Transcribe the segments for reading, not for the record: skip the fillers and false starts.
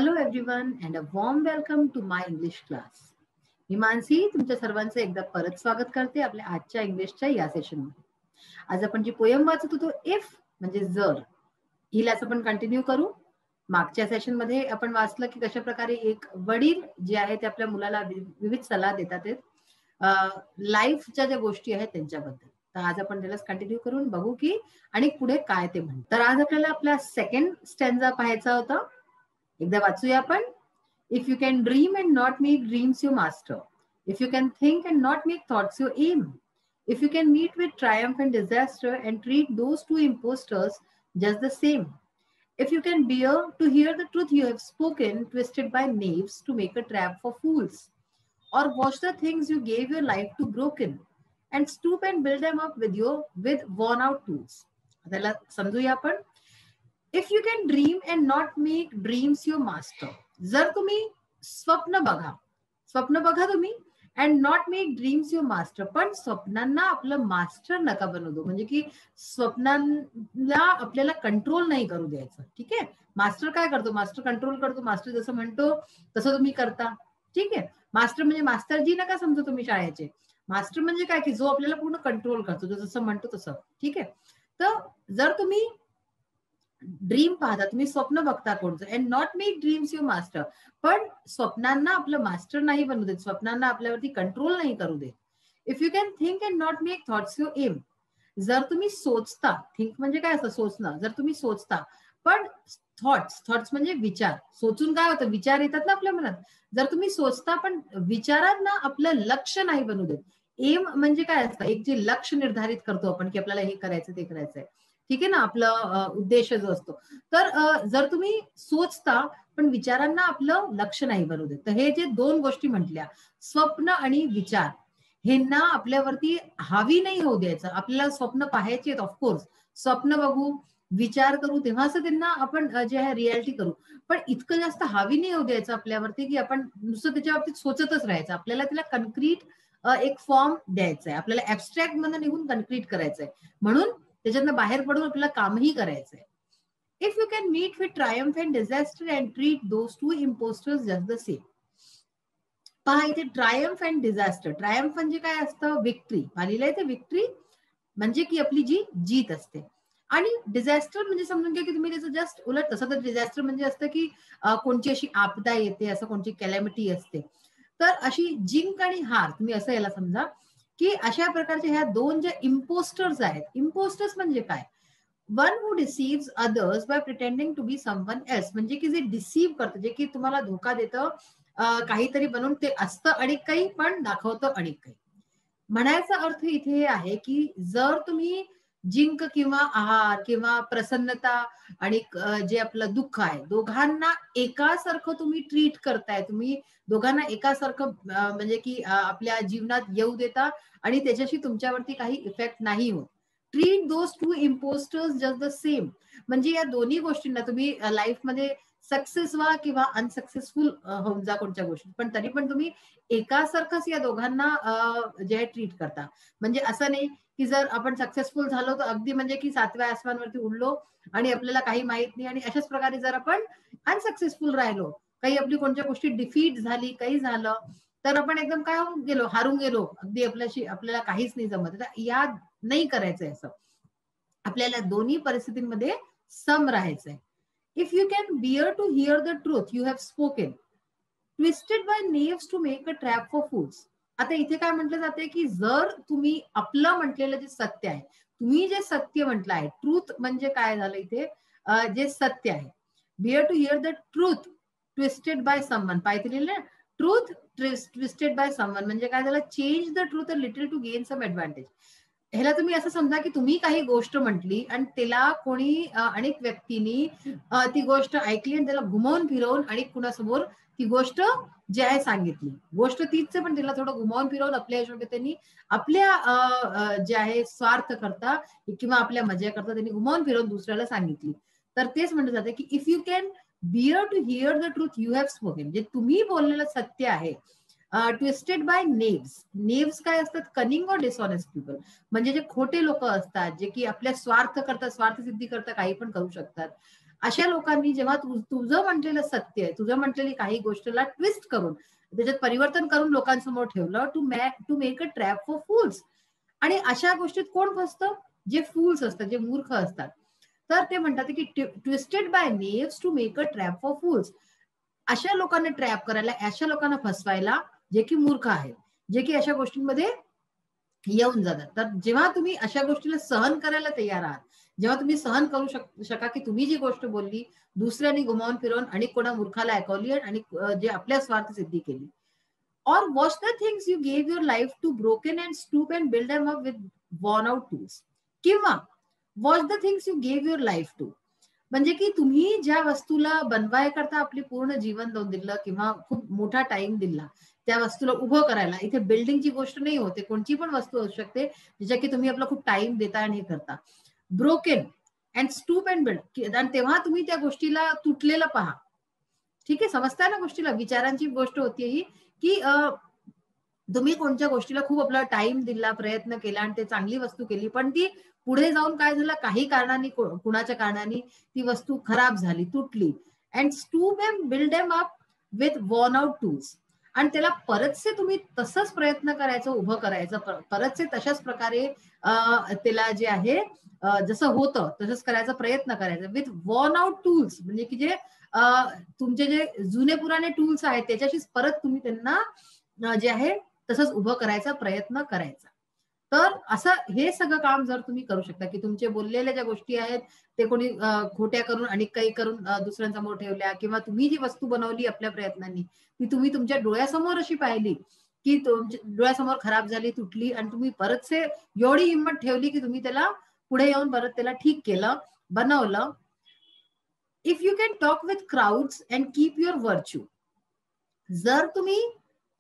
Hello everyone and a warm welcome to my English class. मी मानसी तुमच्या सर्वांचं एकदा परत स्वागत करते आपल्या आजच्या इंग्लिशच्या या सेशनमध्ये. आज आपण जी पोयम वाचत होतो इफ म्हणजे जर, हिलाच आपण कंटिन्यू करू. मागच्या सेशनमध्ये आपण वाचलं की कशा प्रकारे एक वडील जे आहे ते आपल्या मुलाला विविध सल्ला देतात लाईफच्या ज्या गोष्टी आहेत त्यांच्याबद्दल. तर आज आपण त्यालाच कंटिन्यू करून बघू की आणि पुढे काय ते म्हणतात. तर आज आपल्याला आपला सेकंड स्टॅन्झा पाहायचा होता. एकदा वाचूया आपण. If you can dream and not make dreams your master, if you can think and not make thoughts your aim, if you can meet with triumph and disaster and treat those two impostors just the same, if you can bear to hear the truth you have spoken twisted by knaves to make a trap for fools, or watch the things you gave your life to broken and stoop and build them up with worn out tools. त्याला समजूया आपण. If you can dream and not make dreams your master, जर तुम्ही स्वप्न बघा तुम्ही and not make dreams your master, पण स्वप्नांना आपलं मास्टर नका बनवू दो. म्हणजे की स्वप्नांना आपल्याला कंट्रोल नाही करू द्यायचं. ठीक आहे. मास्टर काय करतो? मास्टर कंट्रोल करतो. मास्टर जसं म्हणतो तसं तुम्ही करता. ठीक आहे. मास्टर म्हणजे मास्टरजी नका समजू तुम्ही शाळेचे. मास्टर म्हणजे काय की जो आपल्याला पूर्ण कंट्रोल करतो, जो जसं म्हणतो तसं. ठीक आहे. तर जर तुम्ही ड्रीम पाहता, तुम्ही स्वप्न बघता कोणतं and not make dreams your master, पण स्वप्नांना आपलं मास्टर नाही बनवू देत, स्वप्नांना आपल्यावरती कंट्रोल नाही करू देत. If you can think and not make thoughts your aim, जर तुम्ही सोचता, थिंक म्हणजे काय असं सोचणं, जर तुम्ही सोचता पण थॉट्स म्हणजे विचार, सोचून काय होतं, विचार येतात ना आपल्या मनात. जर तुम्ही सोचता पण विचारांना आपलं लक्ष नाही बनवू देत. एम म्हणजे काय असतं, एक जे लक्ष निर्धारित करतो आपण की आपल्याला हे करायचं ते करायचंय. ठीक आहे ना, आपला उद्देश जो असतो. तर जर तुम्ही सोचता पण विचारांना आपलं लक्ष नाही बनवू देत, तर हे जे दोन गोष्टी म्हटल्या, स्वप्न आणि विचार, हे ना आपल्यावरती हावी नाही होऊ द्यायचं. आपल्याला स्वप्न पाहायचे आहेत, ऑफकोर्स स्वप्न बघू, विचार करू, तेव्हा असं त्यांना आपण जे आहे रियालिटी करू, पण इतकं जास्त हावी नाही होऊ द्यायचं आपल्यावरती की आपण नुसतं त्याच्या बाबतीत सोचतच राहायचं. आपल्याला त्याला कन्क्रीट एक फॉर्म द्यायचा आहे, आपल्याला ऍबस्ट्रॅक्ट मध्ये निघून कन्क्रीट करायचंय. म्हणून त्याच्यातनं बाहेर पडून आपल्याला कामही करायचंय. If you can meet with triumph and disaster and treat those two impostors just the same. पहा इथे ट्रायम्फ अँड डिझास्टर. ट्रायम्फ म्हणजे काय असतं? विक्ट्री. पाहिलेलं आहे ते, विक्ट्री म्हणजे की आपली जी जीत असते. आणि डिझास्टर म्हणजे समजून घ्या की तुम्ही त्याचं जस्ट उलट. तसं तर डिझास्टर म्हणजे असतं की कोणची अशी आपदा येते, असं कोणची कॅलॅमिटी असते. तर अशी जिंक आणि हार, तुम्ही असं याला समजा की अशा प्रकारच्या ह्या दोन ज्या इम्पोस्टर्स आहेत. इम्पोस्टर्स म्हणजे काय? One who deceives others by pretending to be someone else, म्हणजे की जे डिसीव्ह करतं, जे की तुम्हाला धोका देतं, काहीतरी बनून ते असतं आणि काही पण दाखवतं आणि काही. म्हणायचा अर्थ इथे हे आहे की जर तुम्ही जिंक किंवा आहार किंवा प्रसन्नता आणि जे आपलं दुःख आहे, दोघांना एकासारखं तुम्ही ट्रीट करताय, तुम्ही दोघांना एकासारखं म्हणजे की आपल्या जीवनात येऊ देता आणि त्याच्याशी तुमच्यावरती काही इफेक्ट नाही होत. Treat those two impostors just the same, म्हणजे या दोन्ही गोष्टींना तुम्ही लाईफमध्ये सक्सेस व्हा किंवा अनसक्सेसफुल होऊन जा कोणत्या गोष्टी, पण तरी पण तुम्ही एकासारखंच या दोघांना जे आहे ट्रीट करता. म्हणजे असं नाही की जर आपण सक्सेसफुल झालो तर अगदी म्हणजे की 7व्या आसमानवरती उडलो आणि आपल्याला काही माहित नाही, आणि अशाच प्रकारे जर आपण अनसक्सेसफुल राहिलो, काही आपली कोणत्या गोष्टी डिफीट झाली, काही झालं, तर आपण एकदम काय होऊन गेलो, हारून गेलो, अगदी आपल्याला काहीच नाही जमत. या नाही करायचंय असं. आपल्याला दोन्ही परिस्थितींमध्ये सम राहायचंय. If you can bear to hear the truth you have spoken twisted by knaves to make a trap for fools. आता इथे काय म्हटलं जाते की जर तुम्ही आपलं म्हटलेलं जे सत्य आहे, तुम्ही जे सत्य म्हटलं आहे, ट्रूथ म्हणजे काय झालं इथे, जे सत्य आहे, bear to hear the truth twisted by someone. पाहिजे ट्रूथ ट्विस्टेड बाय समवन म्हणजे काय झालं, change the truth a little to gain some advantage. ह्याला तुम्ही असं समजा की तुम्ही काही गोष्ट म्हटली आणि त्याला कोणी अनेक व्यक्तींनी ती गोष्ट ऐकली आणि त्याला घुमवून फिरवून आणि कुणासमोर ती गोष्ट जी आहे सांगितली. गोष्ट तीच पण तिला थोडं घुमावून फिरवून आपल्या हिशोबाने त्यांनी आपल्या जे आहे स्वार्थ करता किंवा आपल्या मजा करता त्यांनी घुमावून फिरवून दुसऱ्याला सांगितली. तर तेच म्हटलं जातं की if you can bear to hear the truth you have spoken, जे तुम्ही बोललेलं सत्य आहे, ट्विस्टेड बाय नेव्स. नेव्स काय असतात? कनिंग और डिसऑनेस्ट पीपल, म्हणजे जे खोटे लोक असतात, जे की आपल्या स्वार्थ करतात, स्वार्थ सिद्धी करता काही पण करू शकतात. अशा लोकांनी जेव्हा तुझं म्हटलेलं सत्य आहे, तुझं म्हटलेली काही गोष्टीला ट्विस्ट करून त्याच्यात परिवर्तन करून लोकांसमोर ठेवलं, to make a trap for fools. आणि अशा गोष्टीत कोण फसतं? जे फूल्स असतात, जे मूर्ख असतात. तर ते म्हणतात की twisted by knaves to make a trap for fools. अशा लोकांना ट्रॅप करायला, अशा लोकांना फसवायला, जे की मूर्ख आहेत, जे की अशा गोष्टींमध्ये येऊन जातात. तर जेव्हा तुम्ही अशा गोष्टीला सहन करायला तयार आहात, जेव्हा तुम्ही सहन करू शका की तुम्ही जी गोष्ट बोलली दुसऱ्यांनी गुमावून फिरवून आणि कोणा मूर्खाला ऐकवली आणि जे आपल्या स्वार्थ सिद्धी केली. Or watch the things you gave your life to broken and stoop and build them up with worn out tools. किंवा watch the things you gave your life to. म्हणजे की तुम्ही ज्या वस्तूला बनवाय करता आपले पूर्ण जीवन लावून दिलं किंवा खूप मोठा टाइम दिला त्या वस्तूला उभं करायला. इथे बिल्डिंगची गोष्ट नाही होते, कोणची पण वस्तू असू शकते ज्याच्या की तुम्ही आपला खूप टाइम देता आणि हे करता. Broken and stoop and build, आणि तेव्हा तुम्ही त्या गोष्टीला तुटलेलं पहा. ठीक आहे, समजताय ना गोष्टीला? विचारांची गोष्ट होती ही की तुम्ही कोणत्या गोष्टीला खूप आपला टाइम दिला, प्रयत्न केला आणि ते चांगली वस्तू केली, पण ती पुढे जाऊन काय झालं, काही कारणाने, कुणाच्या कारणाने ती वस्तू खराब झाली, तुटली. And stoop and build M up with worn out tools. आणि त्याला परतसे तुम्ही तसंच प्रयत्न करायचं, उभं करायचं, परतसे तशाच प्रकारे त्याला जे आहे जसं होतं तसंच करायचा प्रयत्न करायचा विथ वॉर्न आउट टूल्स. म्हणजे की जे तुमचे जे जुने पुराणे टूल्स आहेत त्याच्याशीच परत तुम्ही त्यांना जे आहे तसंच उभं करायचा प्रयत्न करायचा. तर असं हे सगळं काम जर तुम्ही करू शकता की तुमचे बोललेल्या ज्या गोष्टी आहेत ते कोणी खोट्या करून आणि काही करून दुसऱ्यांसमोर ठेवल्या, किंवा तुम्ही जी वस्तू बनवली आपल्या प्रयत्नांनी ती तुम्ही तुमच्या डोळ्यासमोर अशी पाहिली की तुमच्या डोळ्यासमोर खराब झाली, तुटली, आणि तुम्ही परतसे एवढी हिंमत ठेवली की तुम्ही त्याला पुढे येऊन परत त्याला ठीक केलं, बनवलं. If you can talk with crowds and keep your virtue. जर तुम्ही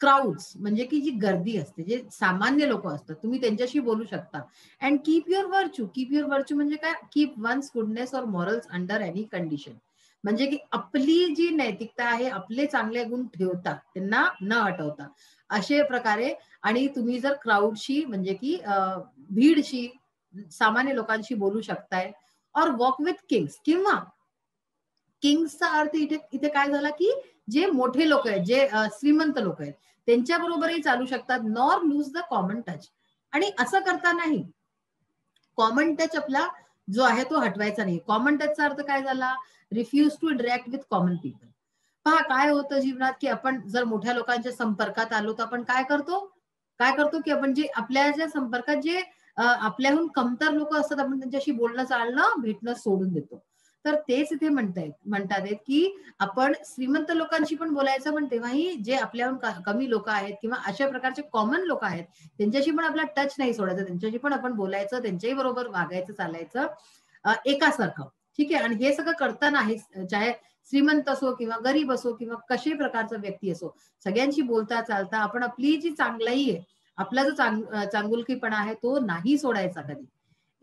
क्राउड्स म्हणजे की जी गर्दी असते, जे सामान्य लोक असतात, तुम्ही त्यांच्याशी बोलू शकता. And keep your virtue. Keep your virtue म्हणजे काय? Keep one's goodness or morals under any condition. म्हणजे की आपली जी नैतिकता आहे, आपले चांगले गुण ठेवता, त्यांना न हटवता, अशा प्रकारे. आणि तुम्ही जर क्राऊडशी म्हणजे की भीडशी, सामान्य लोकांशी बोलू शकताय. और वॉक विथ किंग्स. किंवा किंग्सचा अर्थ इथे इथे काय झाला की जे मोठे लोक आहेत, जे श्रीमंत लोक आहेत, त्यांच्या बरोबरही चालू शकतात. Nor lose the common touch. आणि असं करतानाही कॉमन टच आपला जो आहे तो हटवायचा नाही. कॉमन टचचा अर्थ काय झाला? Refuse to interact with common people. पहा काय होतं जीवनात की आपण जर मोठ्या लोकांच्या संपर्कात आलो तर आपण काय करतो की आपण जे आपल्या ज्या संपर्कात जे आपल्याहून कमतर लोक असतात, आपण त्यांच्याशी बोलणं, चालणं, भेटणं सोडून देतो. तर तेच इथे म्हणतात की आपण श्रीमंत लोकांशी पण बोलायचं, पण तेव्हाही जे आपल्याहून कमी लोक आहेत किंवा अशा प्रकारचे कॉमन लोक आहेत त्यांच्याशी पण आपला टच नाही सोडायचा, त्यांच्याशी पण आपण बोलायचं, त्यांच्याही बरोबर वागायचं, चालायचं एकासारखं. ठीक आहे. आणि हे सगळं करताना आहे, चाहे श्रीमंत असो किंवा गरीब असो किंवा कशाही प्रकारचा व्यक्ती असो, सगळ्यांशी बोलता चालता आपण आपली जी चांगलाई आहे, आपला जो चांगुलकीपणा आहे तो नाही सोडायचा कधी.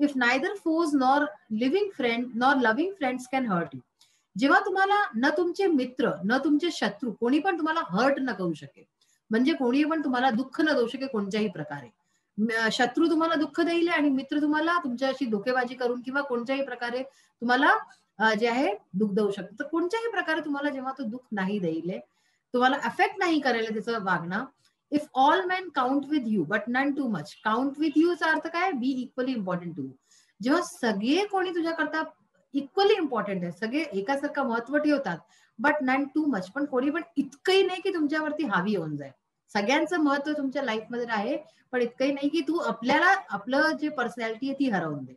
If neither foes nor loving friends can hurt you. जेव्हा तुम्हाला न तुमचे मित्र न तुमचे शत्रू कोणी पण तुम्हाला हर्ट न करू शकेल, म्हणजे कोणी पण तुम्हाला दुःख न देऊ शकेल कोणत्याही प्रकारे. शत्रू तुम्हाला दुःख देईल आणि मित्र तुम्हाला तुमच्याशी धोकेबाजी करून किंवा कोणत्याही प्रकारे तुम्हाला जे आहे दुःख देऊ शकतो. तर कोणत्याही प्रकारे तुम्हाला जेव्हा तो दुःख नाही देईल, तुम्हाला अफेक्ट नाही करेल त्याचं वागणं. If all men count with you but none too much. Count with यूचा अर्थ काय? Be equally important to you. जेव्हा सगळे कोणी तुझ्याकरता इक्वली इम्पॉर्टंट आहे, सगळे एकासारखं महत्व ठेवतात, बट नन टू मच. पण कोणी पण इतकंही नाही की तुमच्यावरती हावी होऊन जाईल. सगळ्यांचं महत्व तुमच्या लाईफमध्ये आहे, पण इतकंही नाही की तू आपल्याला आपलं जे पर्सनॅलिटी आहे ती हरवून दे.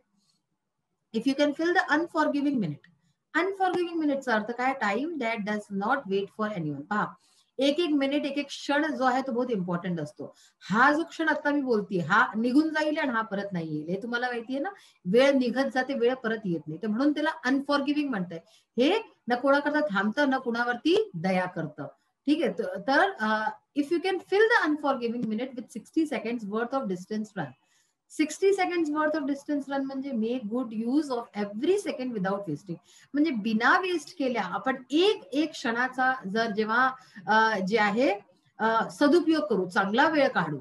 If you can fill the unforgiving minute. Unforgiving मिनिटचा अर्थ काय? Time that does not wait for anyone. पहा, एक एक मिनिट, एक एक क्षण जो आहे तो बहुत इम्पॉर्टंट असतो. हा जो क्षण आता मी बोलतीये हा निघून जाईल आणि हा परत नाही येईल, हे तुम्हाला माहितीये ना. वेळ निघत जाते, वेळ परत येत नाही, तर म्हणून त्याला अनफॉरगिव्हिंग म्हणताय. हे न कोणाकरता थांबतं न कुणावरती दया करतं. ठीक आहे. तर if you can fill the unforgiving minute with 60 seconds worth of distance run. 60 seconds worth of distance run म्हणजे make good use of every second without wasting. म्हणजे बिना वेस्ट केल्या आपण एक एक क्षणाचा जर जेव्हा जे आहे सदुपयोग करू, चांगला वेळ काढू.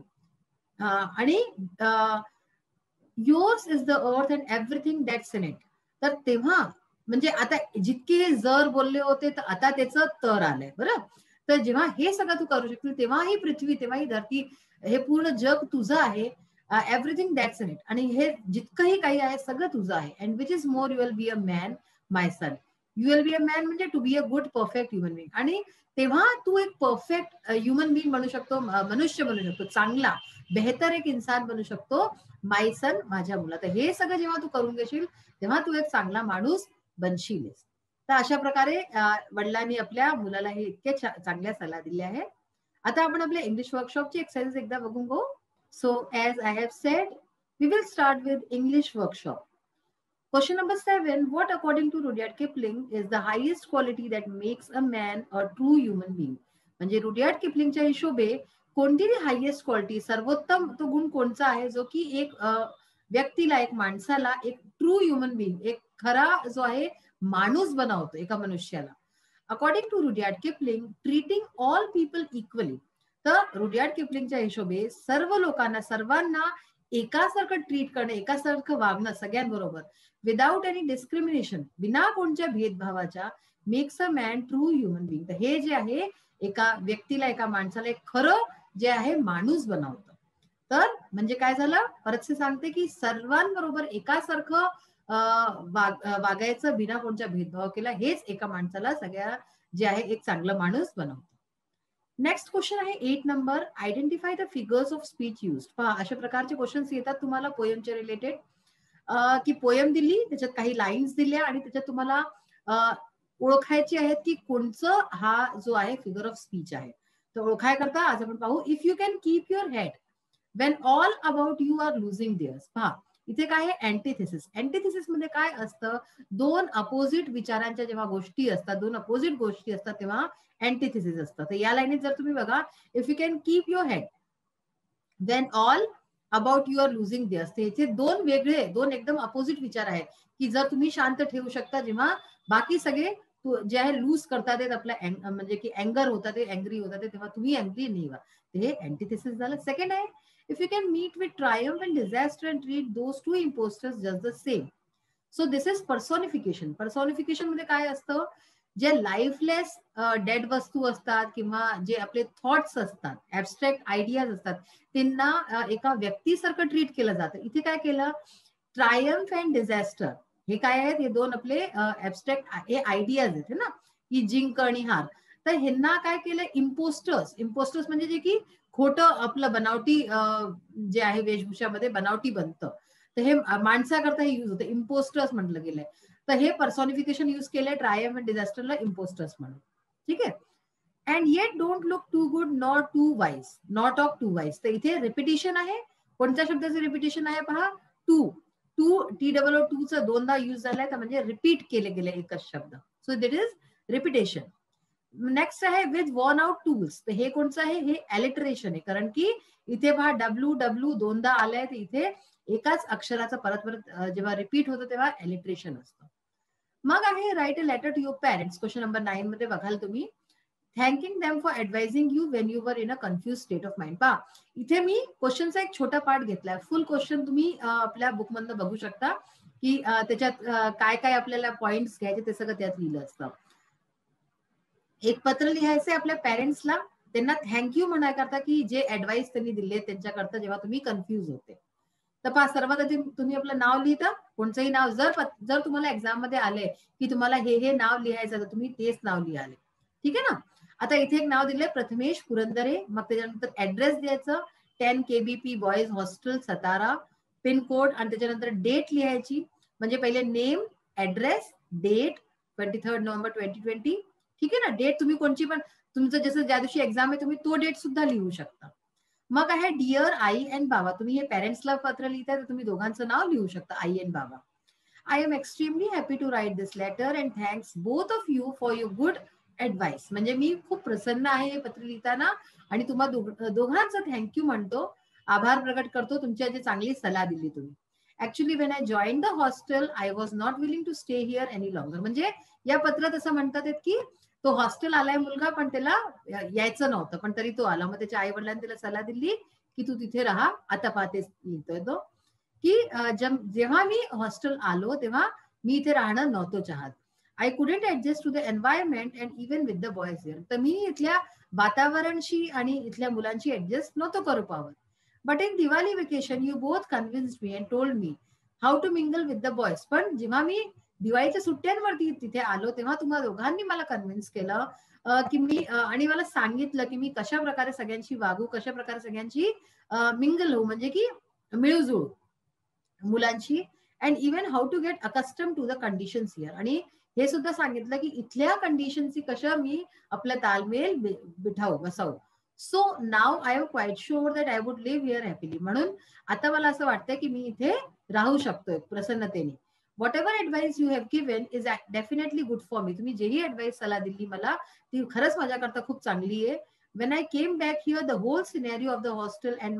आणि yours is the earth and everything that's in it. तर तेव्हा म्हणजे आता जितके हे जर बोलले होते तर आता त्याचं तर आलंय बरं. तर जेव्हा हे सगळं तू करू शकतील तेव्हा ही पृथ्वी, तेव्हा ही धरती, हे पूर्ण जग तुझं आहे. Everything that's in it. आणि हे जितकंही काही आहे सगळं तुझं आहे. And which is more, you will be a man my son. You will be a man म्हणजे to be a good perfect human being. आणि तेव्हा तू एक परफेक्ट ह्युमन बिंग बनू शकतो, मनुष्य बनू शकतो, चांगला बेहतर एक इन्सान बनू शकतो, माय सन, माझ्या मुला. तर हे सगळं जेव्हा तू करून घेशील तेव्हा तू एक चांगला माणूस बनशीलच. तर अशा प्रकारे वडिलांनी आपल्या मुलाला हे इतके चांगल्या सल्ला दिल्या आहेत. आता आपण आपल्या इंग्लिश वर्कशॉपची एक्सरसाइज एकदा बघून घेऊ. So as I have said, we will start with English workshop. Question number 7. What according to Rudyard Kipling is the highest quality that makes a man a true human being? म्हणजे Rudyard किपलिंगच्या हिशोबे कोणती highest quality, सर्वोत्तम तो गुण कोणता आहे जो की एक व्यक्तीला, एक माणसाला एक ट्रू ह्युमन बिंग, एक खरा जो आहे माणूस बनवतो एका मनुष्याला. According to Rudyard Kipling, treating all people equally. तर रुडियार्ड किपलिंगच्या हिशोबे सर्व लोकांना, सर्वांना एकासारखं ट्रीट करणं, एकासारखं वागणं सगळ्यांबरोबर, विदाउट एनी डिस्क्रिमिनेशन, बिना कोणत्या भेदभावाच्या, makes a man true human being. तर हे जे आहे एका व्यक्तीला, एका माणसाला एक खरं जे आहे माणूस बनवतं. तर म्हणजे काय झालं, परत सांगते की सर्वांबरोबर एकासारखं वागायचं, बिना कोणत्या भेदभाव केला, हेच एका माणसाला सगळ्या जे आहे एक चांगलं माणूस बनवतं. नेक्स्ट क्वेश्चन आहे 8 number. Identify the figures of speech use. पहा अशा प्रकारचे क्वेश्चन्स येतात तुम्हाला पोयमच्या रिलेटेड, की पोयम दिली, त्याच्यात काही लाईन्स दिल्या आणि त्याच्यात तुम्हाला ओळखायची आहेत की कोणचं हा जो आहे फिगर ऑफ स्पीच आहे. तर ओळखाय करता आज आपण पाहू. If you can keep your head when all about you are losing theirs. पहा इथे काय आहे, अँटिथेसिस. अँटिथेसिस मध्ये काय असतं, दोन अपोजिट विचारांच्या जेव्हा गोष्टी असतात, दोन अपोजिट गोष्टी असतात तेव्हा अँटिथेसिस असतं. तर या लाईनीत जर तुम्ही बघा, if you can keep your head when all about you are losing theirs, याचे दोन वेगळे, दोन एकदम अपोजिट विचार आहेत की जर तुम्ही शांत ठेवू शकता जेव्हा बाकी सगळे जे आहे लूज करतात, आपला म्हणजे की अँगर होतात, अँग्री होतात, तेव्हा तुम्ही अँग्री नाही व्हा. हे अँटिथेसिस झालं. सेकंड आहे, if you can meet with triumph and disaster and treat those two impostors just the same. So this is personification. Personification मध्ये काय असतं, जे लाईफलेस डेड वस्तू असतात किंवा जे आपले थॉट्स असतात, ऍबस्ट्रॅक्ट आयडियाज असतात, त्यांना एका व्यक्तीसारखं ट्रीट केलं जातं. इथे काय केलं, ट्रायम्फ अँड डिझास्टर हे काय आहेत, हे दोन आपले ऍबस्ट्रॅक्ट हे आयडियाज आहेत ना, की जिंक आणि हार. तर ह्यांना काय केलं, इम्पोस्टर्स. इम्पोस्टर्स म्हणजे जे की खोटं आपलं बनावटी जे आहे वेशभूषामध्ये बनावटी बनतं, तर हे माणसाकरता हे यूज होतं, इम्पोस्टर्स म्हटलं गेलंय. तर हे पर्सॉनिफिकेशन यूज केलंय ट्रायम्फ अँड डिझास्टरला इम्पोस्टर्स म्हणून. ठीक आहे. And yet don't look too good not too wise, not of too wise. तर इथे रिपिटेशन आहे. कोणत्या शब्दाचं रिपिटेशन आहे पहा, टू. टू, TOO टू चा दोनदा यूज झालाय, तर म्हणजे रिपीट केले गेले एकच शब्द. So that is repetition. Next आहे विथ वॉर्न आउट टूल्स. तर हे कोणचं आहे, हे अलिटरेशन आहे, कारण की इथे पहा WW दोनदा आलाय, तर इथे एकाच अक्षराचा परत परत जेव्हा रिपीट होतं तेव्हा अलिटरेशन असतं. मग आहे write a letter to your parents. Question number 9 मध्ये बघाल तुम्ही, thanking them for advising you when you were in a confuse state of mind. पहा इथे मी क्वेश्चनचा एक छोटा पार्ट घेतलाय. फुल क्वेश्चन तुम्ही आपल्या बुक मधनं बघू शकता की त्याच्यात काय काय आपल्याला पॉइंट्स घ्यायचे ते सगळं त्यात लिहिलं असतं. एक पत्र लिहायचंय आपल्या पेरेंट्सला, त्यांना थँक्यू म्हणायकरता की जे ऍडवाइस त्यांनी दिले त्यांच्याकरता जेव्हा तुम्ही कन्फ्युज होते. तर पहा सर्वात आधी तुम्ही आपलं नाव लिहिता, कोणचंही नाव. जर तुम्हाला एक्झाम मध्ये आले की तुम्हाला हे नाव लिहायचं, तर तुम्ही तेच नाव लिहाले. ठीक आहे ना. आता इथे एक नाव दिलंय, प्रथमेश पुरंदरे. मग त्याच्यानंतर ऍड्रेस द्यायचं, 10 KBP boys hostel Satara, pin code, आणि त्याच्यानंतर डेट लिहायची. म्हणजे पहिले नेम, ऍड्रेस, डेट, 23 नोव्हेंबर 2020. ठीक आहे ना. डेट तुम्ही कोणची पण, तुमचं जसं ज्या दिवशी एक्झाम आहे तुम्ही तो डेट सुद्धा लिहू शकता. मग आहे डिअर आई अँड बाबा. तुम्ही हे पेरेंट्सला पत्र लिहिताय तर तुम्ही दोघांचं नाव लिहू शकता, आई अँड बाबा. I am extremely happy to write this letter and thanks both of you for your good advice. म्हणजे मी खूप प्रसन्न आहे हे पत्र लिहिताना आणि तुम्हा दोघांचं थँक्यू म्हणतो, आभार प्रकट करतो, तुमच्या जे चांगली सल्ला दिली तुम्ही. Actually when I join the hostel I was not willing to stay here any longer. म्हणजे या पत्रात असं म्हणतात की तो हॉस्टेल आलाय मुलगा, पण त्याला यायचं नव्हतं, पण तरी तो आला. मग त्याच्या आई वडिलांनी त्याला सल्ला दिली की तू तिथे राहा. आता पाहतेच लिहितोय तो की जेव्हा मी हॉस्टेल आलो तेव्हा मी इथे राहणं नव्हतो चाहत. I couldn't adjust to the environment and even with the boys here. तर मी इथल्या वातावरणशी आणि इथल्या मुलांशी ऍडजस्ट नव्हतो करू पावत. But in Diwali vacation you both convinced me and told me how to mingle with the boys. पण जेव्हा मी दिवाळीच्या सुट्ट्यांवरती तिथे आलो तेव्हा तुम्हा दोघांनी मला कन्व्हिन्स केलं की मी आणि मला सांगितलं की मी कशा प्रकारे सगळ्यांशी वागू, कशा प्रकारे सगळ्यांची मिंगल होऊ, म्हणजे की मिळूजुळू मुलांशी, and even how to get accustom to the conditions here. आणि हे सुद्धा सांगितलं की इथल्या कंडिशनची कसं मी आपला तालमेल बिठावू बसावू. So now I am quite sure that I would live here happily. म्हणून आता मला असं वाटतंय की मी इथे राहू शकतोय प्रसन्नतेने. Whatever advice you have given is definitely good for me. तुम्ही जेही ऍडवाइस सल्ला दिली मला ती खरंच माझ्याकरता खूप चांगली आहे. when I came back here, the whole scenario of the hostel and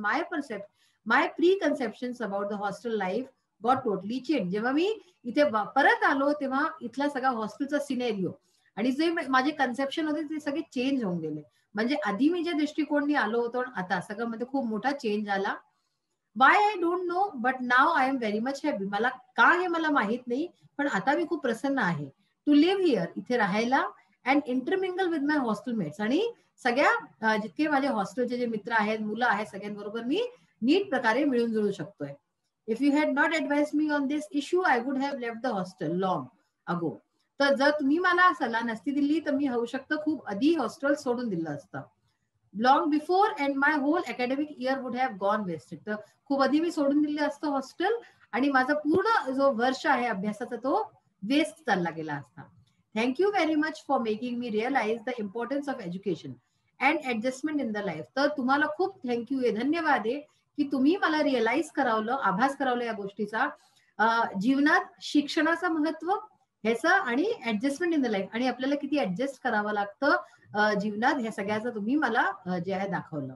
my preconceptions about the hostel life got totally changed. जेव्हा मी इथे परत आलो तेव्हा इथला सगळा हॉस्टेलचा सिनेरिओ आणि जे माझे कन्सेप्शन होते ते सगळे चेंज होऊन गेले. म्हणजे आधी मी ज्या दृष्टिकोनाने आलो होतो आता सगळं मध्ये खूप मोठा चेंज आला. Y I don't know but now I am very much happy. मला का हे मला माहित नाही, पण आता मी खूप प्रसन्न आहे टू लिव्ह हिअर, इथे राहायला, अँड इंटरमिंगल विथ माय हॉस्टेलमेट्स. आणि सगळ्या जितके माझे हॉस्टेलचे जे मित्र आहेत, मुलं आहेत, सगळ्यांबरोबर मी नीट प्रकारे मिळून जुळू शकतोय. If you had not advice me on this issue I would have left the hostel long अगो. तर जर तुम्ही मला सल्ला नसती दिली तर मी होऊ शकतं खूप आधी हॉस्टेल सोडून दिलं असतं. Long before and my whole academic year would have gone wasted. तर खूप आधी मी सोडून दिलं असतं हॉस्टेल आणि माझा पूर्ण जो वर्ष आहे अभ्यासाचा तो वेस्ट चालला गेला असता. Thank you very much for making me realise the importance of education and adjustment in the life. तर तुम्हाला खूप थँक्यू आहे, धन्यवाद आहे की तुम्ही मला रिअलाइज करावलं, आभास करावलं या गोष्टीचा, जीवनात शिक्षणाचं महत्व ह्याचं आणि ऍडजस्टमेंट इन द लाईफ आणि आपल्याला किती ऍडजस्ट करावं लागतं जीवनात, ह्या सगळ्याचं तुम्ही मला जे आहे दाखवलं.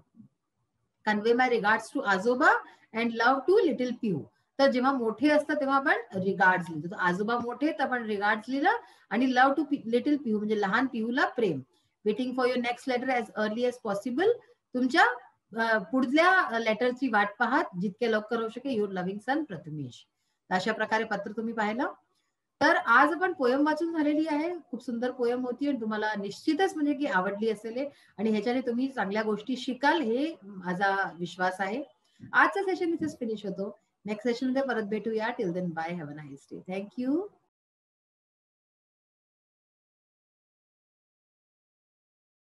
कन्वे माय रिगार्ड्स टू आजोबा अँड लव्ह टू लिटिल पिहू. तर जेव्हा मोठे असतात तेव्हा आपण रिगार्ड्स लिहितो. आजोबा मोठे तर आपण रिगार्ड्स लिहिलं आणि लव्ह टू लिटिल पिहू म्हणजे लहान पिहूला प्रेम. Waiting for your next letter as early as possible. तुमच्या पुढल्या लेटरची वाट पाहत जितके लवकर होऊ शकेल. Your loving son Prathamesh. अशा प्रकारे पत्र तुम्ही पाहिलं. तर आज आपण पोयम वाचून झालेली आहे. खूप सुंदर पोयम होती आणि तुम्हाला निश्चितच म्हणजे की आवडली असेल आणि ह्याच्याने तुम्ही चांगल्या गोष्टी शिकाल हे माझा विश्वास आहे. आजचं सेशन इथेच फिनिश होतो. नेक्स्ट सेशन मध्ये परत भेटूया. Till then bye, have a nice day. Thank you.